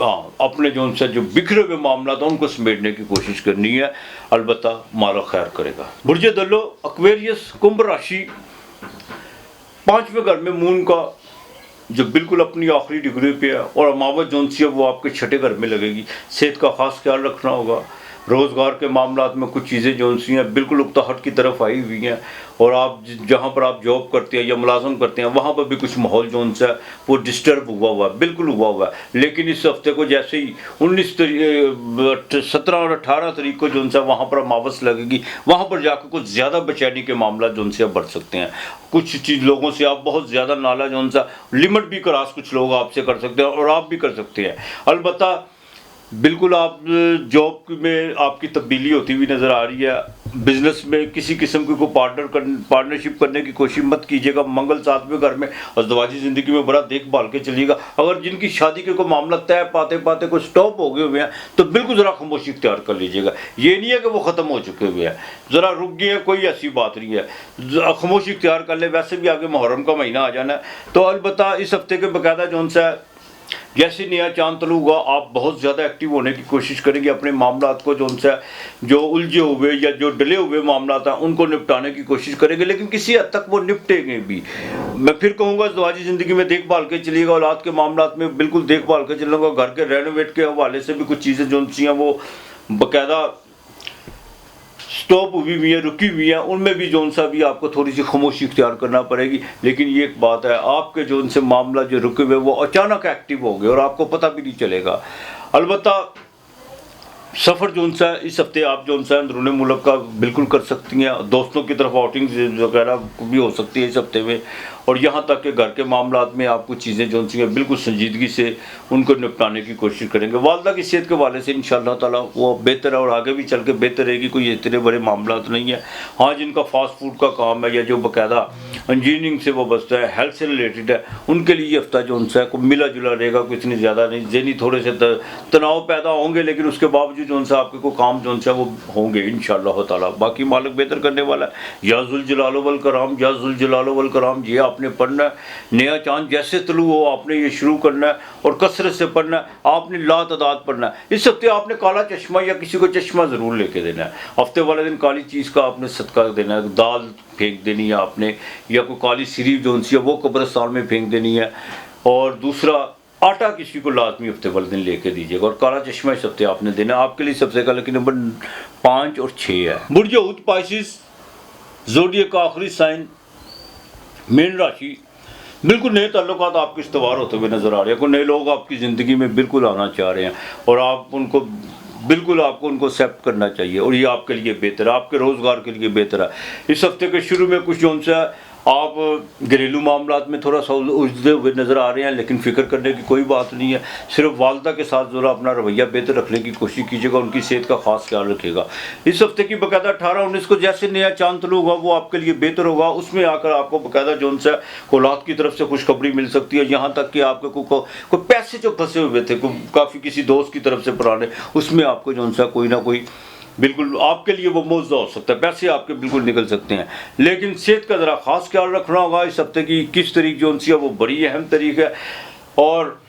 A: हाँ, अपने जो बिखरे हुए मामला था उनको समेटने की कोशिश करनी है, अलबत्ता माला खैर करेगा। बुर्ज दल्लो एक्वेरियस कुंभ राशि 5वें घर में मून का जो बिल्कुल अपनी आखिरी डिग्री पे है और अमावस जो सी है वो आपके 6ठे घर में लगेगी। सेहत का खास ख्याल रखना होगा। रोज़गार के मामलात में कुछ चीज़ें जो सी हैं बिल्कुल उकताहट की तरफ आई हुई हैं और आप जहाँ पर आप जॉब करते हैं या मुलाजम करते हैं वहाँ पर भी कुछ माहौल जो सा है वो डिस्टर्ब हुआ है, बिल्कुल हुआ है। लेकिन इस हफ्ते को जैसे ही 17 और 18 तारीख को जो सा वहाँ पर अमावस लगेगी, वहाँ पर जाकर कुछ ज़्यादा बेचैनी के मामला जो से बढ़ सकते हैं। कुछ चीज़ लोगों से आप बहुत ज़्यादा नाला जो सा लिमिट भी क्रॉस कुछ लोग आपसे कर सकते हैं और आप भी कर सकते हैं। अलबत्ता बिल्कुल आप जॉब में आपकी तब्दीली होती हुई नज़र आ रही है। बिजनेस में किसी किस्म की कोई पार्टनरशिप करने की कोशिश मत कीजिएगा। मंगल 7वें घर में अज़दवाजी ज़िंदगी में बड़ा देखभाल के चलिएगा। अगर जिनकी शादी के कोई मामला तय पाते पाते कोई स्टॉप हो गए हुए हैं तो बिल्कुल ज़रा खामोशी इख्तियार कर लीजिएगा। ये नहीं है कि वो ख़त्म हो चुके हुए हैं, ज़रा रुक गए हैं, कोई ऐसी बात नहीं है, खामोशी इख्तियार कर ले। वैसे भी आगे मुहर्रम का महीना आ जाना है, तो अलबत्ता इस हफ्ते के बाकायदा जो सा जैसे नया चांद तलू होगा आप बहुत ज़्यादा एक्टिव होने की कोशिश करेंगे। अपने मामलात को जो उलझे हुए या जो डले हुए मामलात हैं उनको निपटाने की कोशिश करेंगे, लेकिन किसी हद तक वो निपटेंगे भी। मैं फिर कहूँगा ज़वाजी ज़िंदगी में देखभाल के चलिएगा। औलाद के मामलात में बिल्कुल देखभाल के चलूँगा। घर के रेनोवेट के हवाले से भी कुछ चीज़ें जो सी हैं वो बाकायदा स्टॉप हुई हुई है, रुकी हुई है, उनमें भी जो सा भी आपको थोड़ी सी खामोशी इख्तियार करना पड़ेगी। लेकिन ये एक बात है, आपके जो उनसे मामला जो रुके हुए वो अचानक एक्टिव हो गए और आपको पता भी नहीं चलेगा। अलबत्ता सफ़र जो सा इस हफ्ते आप जो सा अंदरूनी मुल्क का बिल्कुल कर सकती हैं। दोस्तों की तरफ आउटिंग वगैरह भी हो सकती है इस हफ्ते में। और यहाँ तक कि घर के मामलात में आप कुछ चीज़ें जो सी बिल्कुल संजीदगी से उनको निपटाने की कोशिश करेंगे। वालदा की सेहत के हवाले से इंशाअल्लाह ताला वो बेहतर है और आगे भी चल के बेहतर रहेगी। कोई इतने बड़े मामलात नहीं है। हाँ, जिनका फास्ट फूड का काम है या जो बाकायदा इंजीनियरिंग से वाबस्ता है, हेल्थ से रिलेटेड है, उनके लिए ये हफ्ता जो सा है मिला जुला रहेगा। कोई इतनी ज़्यादा नहीं, ज़हनी थोड़े से तनाव पैदा होंगे, लेकिन उसके बावजूद जो सा आपके को काम जो सा वो होंगे इंशाअल्लाह ताला। बाकी मालिक बेहतर करने वाला है। या जुल जलालो वल कराम, या जुल जलालो वल कराम, ये आपने पढ़ना है। नया चांद जैसे तलू हो आपने ये शुरू करना है और कसरत से पढ़ना है। आपने लातदाद पढ़ना है। इस हफ्ते आपने काला चश्मा या किसी को चश्मा ज़रूर लेके देना है। हफ्ते वाले दिन काली चीज़ का आपने सदका देना है। दाल फेंक देनी है आपने, या कोई काली सिरी जो सी है वो कब्रिस्तान में फेंक देनी है। और दूसरा, आटा किसी को लाजमी हफ्ते वाले दिन लेके दीजिएगा। और काला चश्मा इस हफ्ते आपने देना। आपके लिए सबसे का लकी नंबर 5 और 6 है। बुर्ज हूत पाइसिस ज़ोडिएक का आखिरी साइन मेन राशि। बिल्कुल नए ताल्लुकात आपके इस्तवार होते हुए नज़र आ रहे हैं। कोई नए लोग आपकी ज़िंदगी में बिल्कुल आना चाह रहे हैं और आप उनको बिल्कुल आपको उनको एक्सेप्ट करना चाहिए और ये आपके लिए बेहतर है, आपके रोज़गार के लिए बेहतर है। इस हफ्ते के शुरू में कुछ जो सा आप घरेलू मामलात में थोड़ा सा उलझे हुए नज़र आ रहे हैं, लेकिन फ़िक्र करने की कोई बात नहीं है। सिर्फ वालदा के साथ ज़रा अपना रवैया बेहतर रखने की कोशिश कीजिएगा, उनकी सेहत का खास ख्याल रखिएगा। इस हफ्ते की बाकायदा 18-19 को जैसे नया चांद तलू होगा वो आपके लिए बेहतर होगा। उसमें आकर आपको बाकायदा जो सा औलाद की तरफ से खुशखबरी मिल सकती है। यहाँ तक कि आपके कोई पैसे जो फंसे हुए थे काफ़ी किसी दोस्त की तरफ से पुराने, उसमें आपको जो सा कोई ना कोई बिल्कुल आपके लिए वो मौजूद हो सकता है, पैसे आपके बिल्कुल निकल सकते हैं। लेकिन सेहत का ज़रा ख़ास ख्याल रखना होगा। इस हफ्ते की 21 तारीख जो सी है वो बड़ी अहम तारीख है और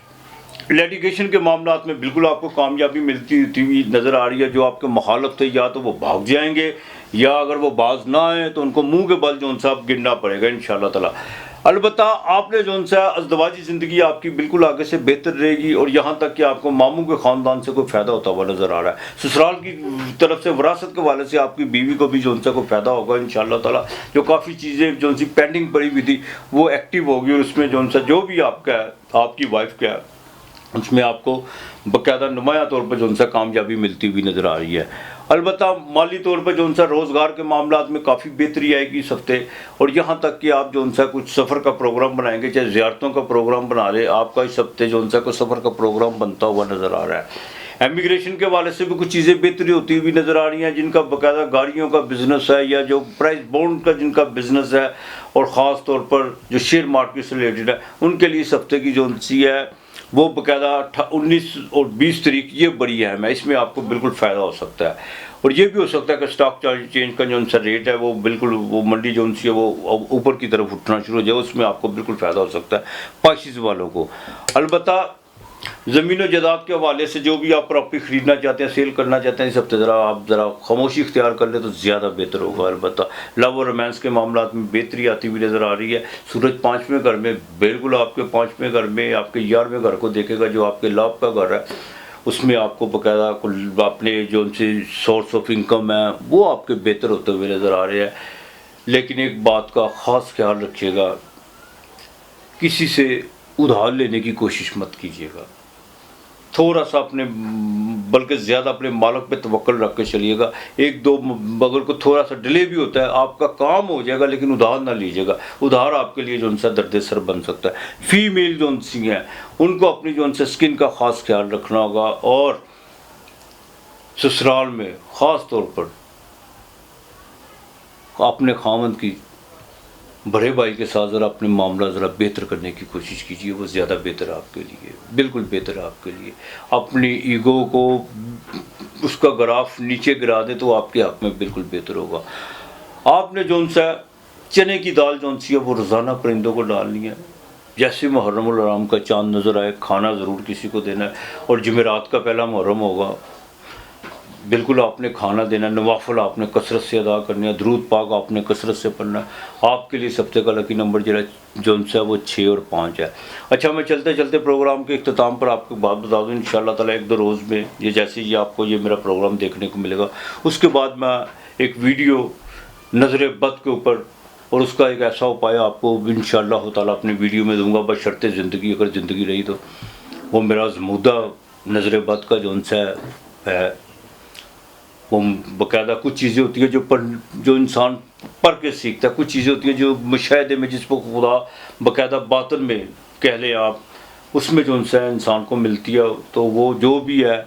A: लिटिगेशन के मामलात में बिल्कुल आपको कामयाबी मिलती हुई नज़र आ रही है। जो आपके मुखालफ थे या तो वो भाग जाएंगे, या अगर वो बाज ना आए तो उनको मुंह के बल जो उनसे आप गिरना पड़ेगा इंशाअल्लाह ताला। अलबत्ता आपने जो उनसे अज़दवाजी ज़िंदगी आपकी बिल्कुल आगे से बेहतर रहेगी, और यहाँ तक कि आपको मामू के ख़ानदान से कोई फ़ायदा होता हुआ नज़र आ रहा है। ससुराल की तरफ से विरासत के वाले से आपकी बीवी को भी जो उनसे कोई फ़ायदा होगा इंशाअल्लाह ताला। जो काफ़ी चीज़ें जो उनकी पेंडिंग पड़ी हुई थी वो एक्टिव होगी, और उसमें जो उनसे जो भी आपका है, आपकी वाइफ का है, उसमें आपको बाकायदा नुमाया तौर पर जो उनसे कामयाबी मिलती हुई नज़र आ रही है। अलबत्ता माली तौर पर जो उनसे रोज़गार के मामलात में काफ़ी बेहतरी आएगी इस हफ्ते, और यहाँ तक कि आप जो उनसे कुछ सफ़र का प्रोग्राम बनाएंगे, चाहे ज़ियारतों का प्रोग्राम बना रहे, आपका इस हफ्ते जो उनसे कोई सफ़र का प्रोग्राम बनता हुआ नज़र आ रहा है। एमिग्रेशन के वाले से भी कुछ चीज़ें बेहतरी होती हुई नज़र आ रही हैं। जिनका बाकायदा गाड़ियों का बिज़नेस है, या जो प्राइस बॉन्ड का जिनका बिज़नेस है, और ख़ास तौर पर जो शेयर मार्केट से रिलेटेड है, उनके लिए इस हफ्ते की जो उनसी है वो बाकायदा 19 और 20 तारीख ये बड़ी अहम है। इसमें आपको बिल्कुल फ़ायदा हो सकता है, और ये भी हो सकता है कि स्टॉक चेंज का जो उनसा रेट है वो बिल्कुल वो मंडी जो उनसी है वो ऊपर की तरफ उठना शुरू हो जाए, उसमें आपको बिल्कुल फ़ायदा हो सकता है पाइसिस वालों को। अलबत्ता ज़मीन जायदाद के हवाले से जो भी आप प्रॉपर्टी ख़रीदना चाहते हैं, सेल करना चाहते हैं, इस हफ्ते आप ज़रा खामोशी इख्तियार कर ले तो ज़्यादा बेहतर होगा। अलबत्ता लव और रोमांस के मामलात में बेहतरी आती हुई नज़र आ रही है। सूरज 5वें घर में, बिल्कुल आपके 5वें घर में, आपके 11वें घर को देखेगा। जो आपके लव का घर है उसमें आपको बाकायदा अपने जो उनसे सोर्स ऑफ इनकम है वो आपके बेहतर होते हुए नज़र आ रहे हैं। लेकिन एक बात का ख़ास ख्याल रखिएगा, किसी से उधार लेने की कोशिश मत कीजिएगा। थोड़ा सा अपने बल्कि ज़्यादा अपने मालिक पे तवक्कुल रख के चलिएगा। एक दो अगर को थोड़ा सा डिले भी होता है आपका काम हो जाएगा, लेकिन उधार ना लीजिएगा। उधार आपके लिए जो उनसे दर्द सर बन सकता है। फीमेल जो उनसी हैं उनको अपनी जो उनसे स्किन का ख़ास ख्याल रखना होगा, और ससुराल में ख़ास तौर पर अपने खामन की बड़े भाई के साथ ज़रा अपने मामला ज़रा बेहतर करने की कोशिश कीजिए। वो ज़्यादा बेहतर आपके लिए, बिल्कुल बेहतर आपके लिए। अपनी ईगो को उसका ग्राफ नीचे गिरा दे तो आपके हक़ में बिल्कुल बेहतर होगा। आपने जो उनसे चने की दाल जो उनसी है वो रोज़ाना परिंदों को डालनी है। जैसे मुहर्रमुल हराम का चाँद नज़र आए खाना ज़रूर किसी को देना है, और जुमेरात का पहला मुहर्रम होगा, बिल्कुल आपने खाना देना। नवाफिल आपने कसरत से अदा करनी है। दरूद पाक आपने कसरत से पढ़ना है। आपके लिए सबसे का लकी नंबर जो उनसे वो 6 और 5 है। अच्छा, मैं चलते चलते प्रोग्राम के इख्तिताम पर आपको बात बता दूँ। इंशाअल्लाह ताला 1-2 रोज़ में ये जैसे ही आपको ये मेरा प्रोग्राम देखने को मिलेगा, उसके बाद मैं एक वीडियो नज़र बद के ऊपर और उसका एक ऐसा उपाय आपको इंशाअल्लाह ताला अपनी वीडियो में दूँगा, बशर्ते ज़िंदगी अगर ज़िंदगी रही तो। वो मेरा ज़मूदा नज़र बद का जो उनसे है वो बाकायदा कुछ चीज़ें होती है जो इंसान पढ़ के सीखता है। कुछ चीज़ें होती हैं जो मुशाहिदे में, जिसको खुदा बाकायदा बातन में कह लें आप, उसमें जो उनसे इंसान को मिलती है। तो वो जो भी है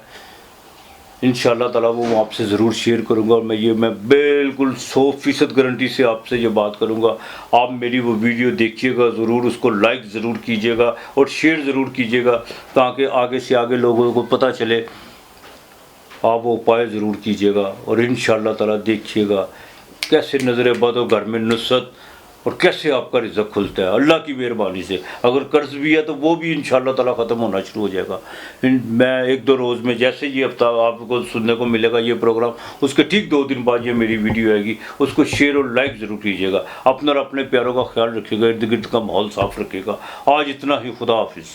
A: इंशाअल्लाह ताला वो आपसे ज़रूर शेयर करूँगा, और मैं बिल्कुल 100% गारंटी से आपसे ये बात करूँगा। आप मेरी वो वीडियो देखिएगा ज़रूर, उसको लाइक ज़रूर कीजिएगा और शेयर ज़रूर कीजिएगा, ताकि आगे से आगे लोगों को पता चले। आप वो उपाय ज़रूर कीजिएगा, और इंशाअल्लाह ताला देखिएगा कैसे नज़र बद हो घर में नुसरत, और कैसे आपका रिज़्क़ खुलता है अल्लाह की मेहरबानी से। अगर कर्ज़ भी है तो वो भी इंशाअल्लाह ताला ख़त्म होना शुरू हो जाएगा। मैं 1-2 रोज़ में, जैसे ये हफ्ता आपको सुनने को मिलेगा ये प्रोग्राम, उसके ठीक 2 दिन बाद ये मेरी वीडियो आएगी। उसको शेयर और लाइक ज़रूर कीजिएगा। अपना और अपने प्यारों का ख्याल रखिएगा। इर्द गिर्द का माहौल साफ़ रखिएगा। आज इतना ही। खुदा हाफिज़।